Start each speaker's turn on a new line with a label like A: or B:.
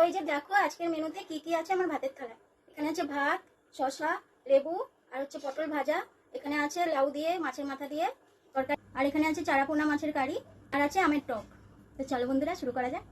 A: এই যে দেখো আজকের মেনুতে কি কি আছে আমার ভাতের থালায়। এখানে আছে ভাত, শসা, লেবু, আর হচ্ছে পটল ভাজা। এখানে আছে লাউ দিয়ে মাছের মাথা দিয়ে তরকারি, আর এখানে আছে চারাপোনা মাছের কারি, আর আছে আমের টক। তো চলো বন্ধুরা শুরু করা যাক।